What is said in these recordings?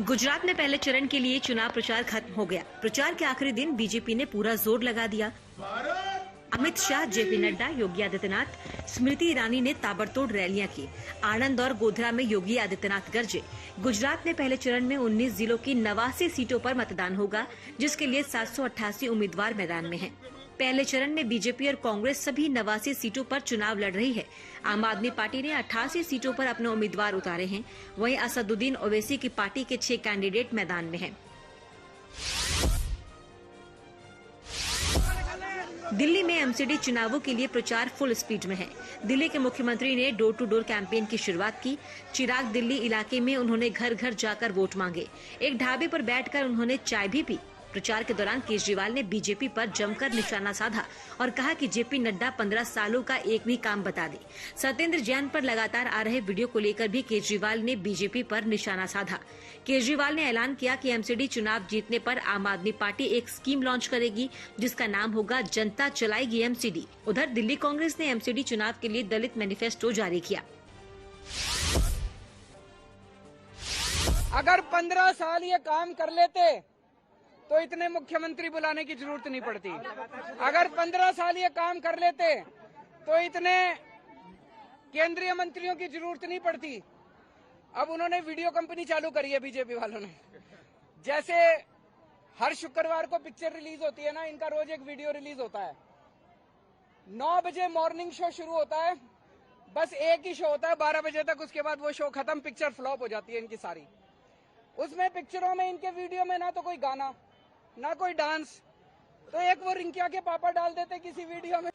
गुजरात में पहले चरण के लिए चुनाव प्रचार खत्म हो गया। प्रचार के आखिरी दिन बीजेपी ने पूरा जोर लगा दिया। अमित शाह, जेपी नड्डा, योगी आदित्यनाथ, स्मृति ईरानी ने ताबड़तोड़ रैलियां की। आणंद और गोधरा में योगी आदित्यनाथ गरजे। गुजरात में पहले चरण में 19 जिलों की 89 सीटों पर मतदान होगा, जिसके लिए 788 उम्मीदवार मैदान में हैं। पहले चरण में बीजेपी और कांग्रेस सभी 89 सीटों पर चुनाव लड़ रही है। आम आदमी पार्टी ने 88 सीटों पर अपने उम्मीदवार उतारे हैं। वहीं असदुद्दीन ओवैसी की पार्टी के 6 कैंडिडेट मैदान में हैं। दिल्ली में एमसीडी चुनावों के लिए प्रचार फुल स्पीड में है। दिल्ली के मुख्यमंत्री ने डोर टू डोर कैंपेन की शुरुआत की। चिराग दिल्ली इलाके में उन्होंने घर घर जाकर वोट मांगे। एक ढाबे पर बैठकर उन्होंने चाय भी पी। प्रचार के दौरान केजरीवाल ने बीजेपी पर जमकर निशाना साधा और कहा कि जेपी नड्डा 15 सालों का एक भी काम बता दे। सत्येंद्र जैन पर लगातार आ रहे वीडियो को लेकर भी केजरीवाल ने बीजेपी पर निशाना साधा। केजरीवाल ने ऐलान किया कि एमसीडी चुनाव जीतने पर आम आदमी पार्टी एक स्कीम लॉन्च करेगी, जिसका नाम होगा जनता चलाएगी एमसीडी। उधर दिल्ली कांग्रेस ने एमसीडी चुनाव के लिए दलित मैनिफेस्टो जारी किया। अगर 15 साल ये काम कर लेते तो इतने मुख्यमंत्री बुलाने की जरूरत नहीं पड़ती। अगर 15 साल ये काम कर लेते तो इतने केंद्रीय मंत्रियों की जरूरत नहीं पड़ती। अब उन्होंने वीडियो कंपनी चालू करी है बीजेपी वालों ने। जैसे हर शुक्रवार को पिक्चर रिलीज होती है ना, इनका रोज एक वीडियो रिलीज होता है। 9 बजे मॉर्निंग शो शुरू होता है, बस एक ही शो होता है 12 बजे तक। उसके बाद वो शो खत्म, पिक्चर फ्लॉप हो जाती है इनकी सारी। उसमें पिक्चरों में, इनके वीडियो में ना तो कोई गाना ना कोई डांस, तो एक वो रिंकिया के पापा डाल देते किसी वीडियो में।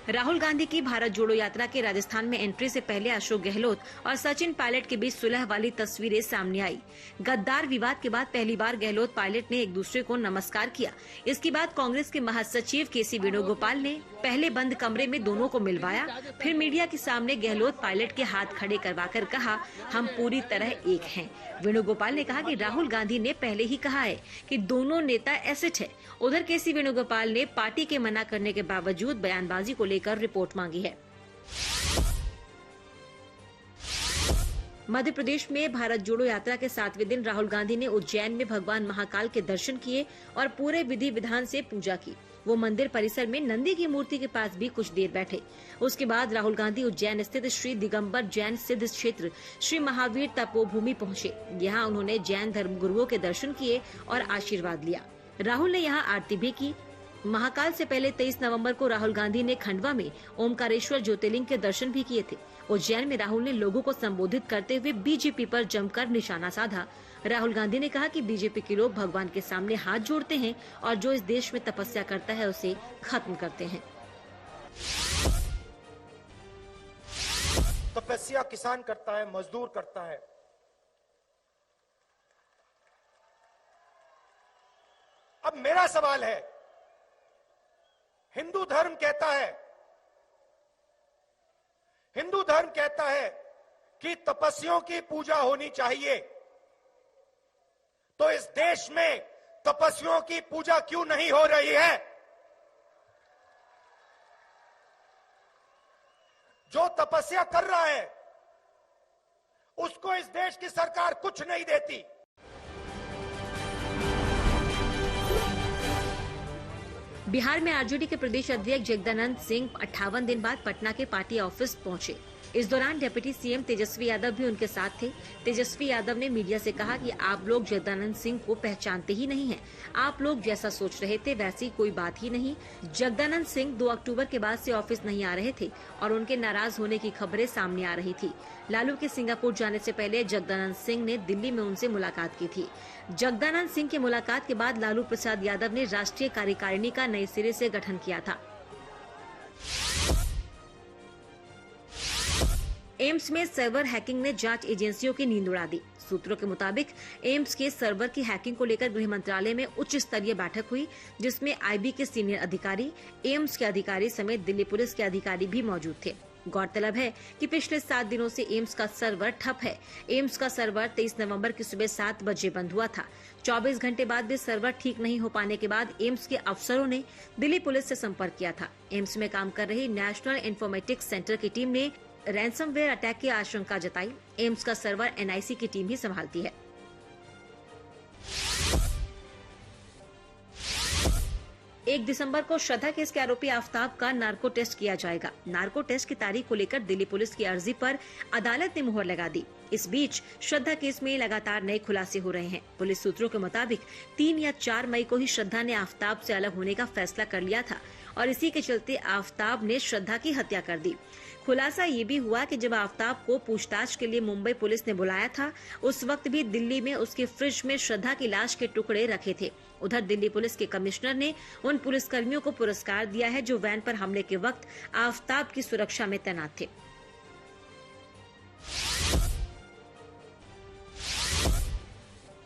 राहुल गांधी की भारत जोड़ो यात्रा के राजस्थान में एंट्री से पहले अशोक गहलोत और सचिन पायलट के बीच सुलह वाली तस्वीरें सामने आई। गद्दार विवाद के बाद पहली बार गहलोत पायलट ने एक दूसरे को नमस्कार किया। इसके बाद कांग्रेस के महासचिव केसी वेणुगोपाल ने पहले बंद कमरे में दोनों को मिलवाया। फिर मीडिया के सामने गहलोत पायलट के हाथ खड़े करवाकर कहा, हम पूरी तरह एक हैं। वेणुगोपाल ने कहा कि राहुल गांधी ने पहले ही कहा है कि दोनों नेता एसेट है। उधर केसी वेणुगोपाल ने पार्टी के मना करने के बावजूद बयानबाजी को लेकर रिपोर्ट मांगी है। मध्य प्रदेश में भारत जोड़ो यात्रा के 7वें दिन राहुल गांधी ने उज्जैन में भगवान महाकाल के दर्शन किए और पूरे विधि विधान से पूजा की। वो मंदिर परिसर में नंदी की मूर्ति के पास भी कुछ देर बैठे। उसके बाद राहुल गांधी उज्जैन स्थित श्री दिगंबर जैन सिद्ध क्षेत्र श्री महावीर तपोभूमि पहुंचे। यहाँ उन्होंने जैन धर्मगुरुओं के दर्शन किए और आशीर्वाद लिया। राहुल ने यहाँ आरती भी की। महाकाल से पहले 23 नवंबर को राहुल गांधी ने खंडवा में ओमकारेश्वर ज्योतिर्लिंग के दर्शन भी किए थे। उज्जैन में राहुल ने लोगों को संबोधित करते हुए बीजेपी पर जमकर निशाना साधा। राहुल गांधी ने कहा कि बीजेपी के लोग भगवान के सामने हाथ जोड़ते हैं और जो इस देश में तपस्या करता है उसे खत्म करते हैं। तपस्या किसान करता है, मजदूर करता है। अब मेरा सवाल है, हिंदू धर्म कहता है कि तपस्वियों की पूजा होनी चाहिए, तो इस देश में तपस्वियों की पूजा क्यों नहीं हो रही है? जो तपस्या कर रहा है उसको इस देश की सरकार कुछ नहीं देती। बिहार में आरजेडी के प्रदेश अध्यक्ष जगदानंद सिंह 58 दिन बाद पटना के पार्टी ऑफिस पहुंचे। इस दौरान डिप्टी सीएम तेजस्वी यादव भी उनके साथ थे। तेजस्वी यादव ने मीडिया से कहा कि आप लोग जगदानंद सिंह को पहचानते ही नहीं हैं। आप लोग जैसा सोच रहे थे वैसी कोई बात ही नहीं। जगदानंद सिंह 2 अक्टूबर के बाद से ऑफिस नहीं आ रहे थे और उनके नाराज होने की खबरें सामने आ रही थी। लालू के सिंगापुर जाने से पहले जगदानंद सिंह ने दिल्ली में उनसे मुलाकात की थी। जगदानंद सिंह की मुलाकात के बाद लालू प्रसाद यादव ने राष्ट्रीय कार्यकारिणी का नए सिरे से गठन किया था। एम्स में सर्वर हैकिंग ने जांच एजेंसियों की नींद उड़ा दी। सूत्रों के मुताबिक एम्स के सर्वर की हैकिंग को लेकर गृह मंत्रालय में उच्च स्तरीय बैठक हुई, जिसमें आईबी के सीनियर अधिकारी, एम्स के अधिकारी समेत दिल्ली पुलिस के अधिकारी भी मौजूद थे। गौरतलब है कि पिछले 7 दिनों से एम्स का सर्वर ठप है। एम्स का सर्वर 23 नवंबर की सुबह 7 बजे बंद हुआ था। 24 घंटे बाद भी सर्वर ठीक नहीं हो पाने के बाद एम्स के अफसरों ने दिल्ली पुलिस से संपर्क किया था। एम्स में काम कर रही नेशनल इंफॉर्मेटिक्स सेंटर की टीम ने रैंसमवेयर अटैक की आशंका जताई। एम्स का सर्वर एनआईसी की टीम ही संभालती है। 1 दिसंबर को श्रद्धा केस के आरोपी आफताब का नार्को टेस्ट किया जाएगा। नार्को टेस्ट की तारीख को लेकर दिल्ली पुलिस की अर्जी पर अदालत ने मुहर लगा दी। इस बीच श्रद्धा केस में लगातार नए खुलासे हो रहे हैं। पुलिस सूत्रों के मुताबिक 3 या 4 मई को ही श्रद्धा ने आफताब से अलग होने का फैसला कर लिया था और इसी के चलते आफताब ने श्रद्धा की हत्या कर दी। खुलासा ये भी हुआ कि जब आफताब को पूछताछ के लिए मुंबई पुलिस ने बुलाया था, उस वक्त भी दिल्ली में उसके फ्रिज में श्रद्धा की लाश के टुकड़े रखे थे। उधर दिल्ली पुलिस के कमिश्नर ने उन पुलिसकर्मियों को पुरस्कार दिया है जो वैन पर हमले के वक्त आफताब की सुरक्षा में तैनात थे।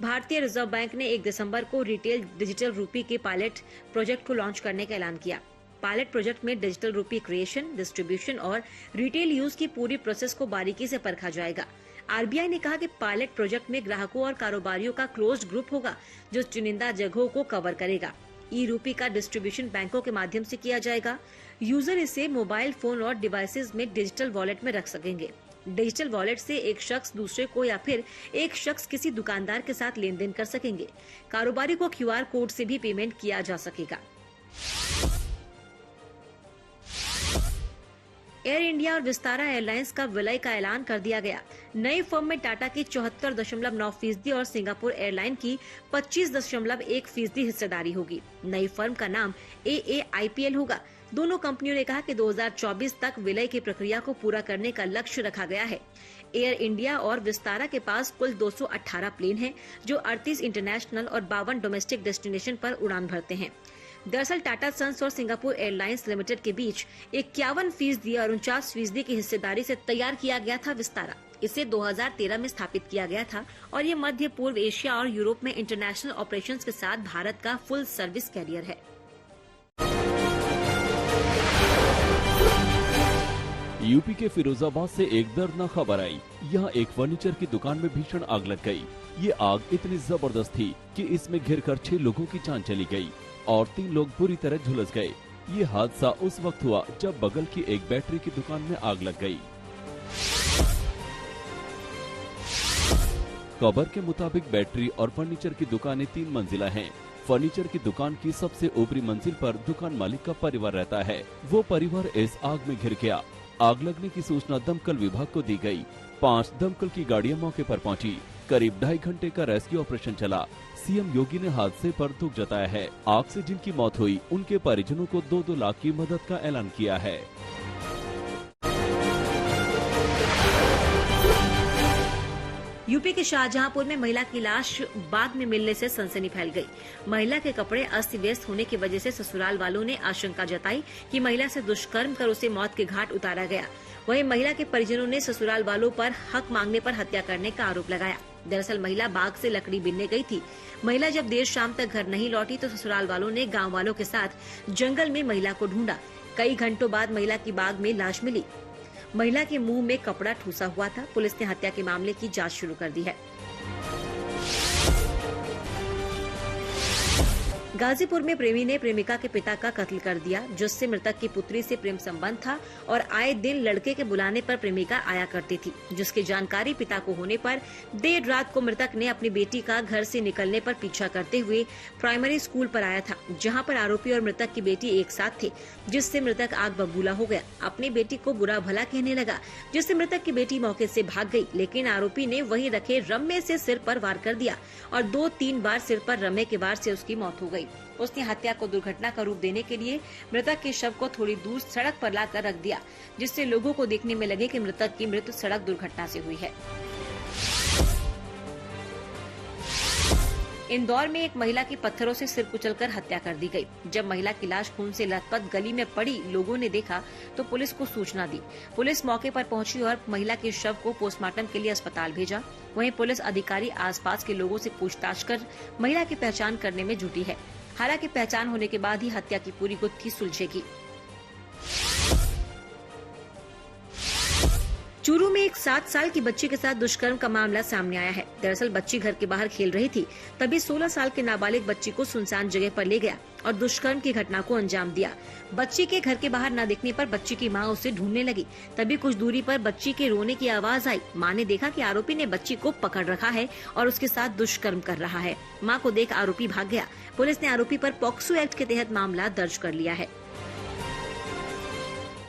भारतीय रिजर्व बैंक ने 1 दिसंबर को रिटेल डिजिटल रूपी के पायलट प्रोजेक्ट को लॉन्च करने का ऐलान किया। पायलट प्रोजेक्ट में डिजिटल रूपी क्रिएशन, डिस्ट्रीब्यूशन और रिटेल यूज की पूरी प्रोसेस को बारीकी से परखा जाएगा। आरबीआई ने कहा कि पायलट प्रोजेक्ट में ग्राहकों और कारोबारियों का क्लोज्ड ग्रुप होगा जो चुनिंदा जगहों को कवर करेगा। ई रूपी का डिस्ट्रीब्यूशन बैंकों के माध्यम से किया जाएगा। यूजर इसे मोबाइल फोन और डिवाइसेज में डिजिटल वॉलेट में रख सकेंगे। डिजिटल वॉलेट से एक शख्स दूसरे को या फिर एक शख्स किसी दुकानदार के साथ लेन देन कर सकेंगे। कारोबारी को क्यूआर कोड से भी पेमेंट किया जा सकेगा। एयर इंडिया और विस्तारा एयरलाइंस का विलय का ऐलान कर दिया गया। नई फर्म में टाटा की 74.9% और सिंगापुर एयरलाइन की 25.1% हिस्सेदारी होगी। नई फर्म का नाम AAIPL होगा। दोनों कंपनियों ने कहा कि 2024 तक विलय की प्रक्रिया को पूरा करने का लक्ष्य रखा गया है। एयर इंडिया और विस्तारा के पास कुल 218 प्लेन हैं, जो 38 इंटरनेशनल और 52 डोमेस्टिक डेस्टिनेशन पर उड़ान भरते हैं। दरअसल टाटा सन्स और सिंगापुर एयरलाइंस लिमिटेड के बीच 51% और 49% की हिस्सेदारी से तैयार किया गया था विस्तारा। इसे 2013 में स्थापित किया गया था और ये मध्य पूर्व एशिया और यूरोप में इंटरनेशनल ऑपरेशंस के साथ भारत का फुल सर्विस कैरियर है। यूपी के फिरोजाबाद से एक दर्दनाक खबर आई। यहाँ एक फर्नीचर की दुकान में भीषण आग लग गई। ये आग इतनी जबरदस्त थी कि इसमें घिरकर 6 लोगों की जान चली गई और 3 लोग बुरी तरह झुलस गए। ये हादसा उस वक्त हुआ जब बगल की एक बैटरी की दुकान में आग लग गई। खबर के मुताबिक बैटरी और फर्नीचर की दुकानें 3 मंजिला हैं। फर्नीचर की दुकान की सबसे ऊपरी मंजिल पर दुकान मालिक का परिवार रहता है। वो परिवार इस आग में घिर गया। आग लगने की सूचना दमकल विभाग को दी गई। 5 दमकल की गाड़ियां मौके पर पहुंची। करीब 2.5 घंटे का रेस्क्यू ऑपरेशन चला। सीएम योगी ने हादसे पर दुख जताया है। आग से जिनकी मौत हुई उनके परिजनों को 2-2 लाख की मदद का ऐलान किया है। यूपी के शाहजहांपुर में महिला की लाश बाग में मिलने से सनसनी फैल गई। महिला के कपड़े अस्त व्यस्त होने की वजह से ससुराल वालों ने आशंका जताई कि महिला से दुष्कर्म कर उसे मौत के घाट उतारा गया। वहीं महिला के परिजनों ने ससुराल वालों पर हक मांगने पर हत्या करने का आरोप लगाया। दरअसल महिला बाग से लकड़ी बीनने गई थी। महिला जब देर शाम तक घर नहीं लौटी तो ससुराल वालों ने गाँव वालों के साथ जंगल में महिला को ढूंढा। कई घंटों बाद महिला की बाग में लाश मिली। महिला के मुंह में कपड़ा ठूसा हुआ था। पुलिस ने हत्या के मामले की जांच शुरू कर दी है। गाजीपुर में प्रेमी ने प्रेमिका के पिता का कत्ल कर दिया, जिससे मृतक की पुत्री से प्रेम संबंध था और आए दिन लड़के के बुलाने पर प्रेमिका आया करती थी, जिसकी जानकारी पिता को होने पर देर रात को मृतक ने अपनी बेटी का घर से निकलने पर पीछा करते हुए प्राइमरी स्कूल पर आया था, जहां पर आरोपी और मृतक की बेटी एक साथ थे, जिससे मृतक आग बबूला हो गया। अपनी बेटी को बुरा भला कहने लगा, जिससे मृतक की बेटी मौके से भाग गई, लेकिन आरोपी ने वहीं रखे रम्मे से सिर पर वार कर दिया और 2-3 बार सिर पर रम्मे के वार से उसकी मौत हो गई। उसने हत्या को दुर्घटना का रूप देने के लिए मृतक के शव को थोड़ी दूर सड़क पर लाकर रख दिया, जिससे लोगों को देखने में लगे कि मृतक की मृत्यु सड़क दुर्घटना से हुई है। इंदौर में एक महिला की पत्थरों से सिर कुचलकर हत्या कर दी गई। जब महिला की लाश खून से लथपथ गली में पड़ी लोगों ने देखा तो पुलिस को सूचना दी। पुलिस मौके पर पहुंची और महिला के शव को पोस्टमार्टम के लिए अस्पताल भेजा। वहीं पुलिस अधिकारी आसपास के लोगों से पूछताछ कर महिला की पहचान करने में जुटी है। हालांकि पहचान होने के बाद ही हत्या की पूरी गुत्थी सुलझेगी। चूरू में एक 7 साल की बच्ची के साथ दुष्कर्म का मामला सामने आया है। दरअसल बच्ची घर के बाहर खेल रही थी, तभी 16 साल के नाबालिग बच्ची को सुनसान जगह पर ले गया और दुष्कर्म की घटना को अंजाम दिया। बच्ची के घर के बाहर न दिखने पर बच्ची की मां उसे ढूंढने लगी। तभी कुछ दूरी पर बच्ची के रोने की आवाज आई। मां ने देखा कि आरोपी ने बच्ची को पकड़ रखा है और उसके साथ दुष्कर्म कर रहा है। मां को देख आरोपी भाग गया। पुलिस ने आरोपी पर पॉक्सो एक्ट के तहत मामला दर्ज कर लिया है।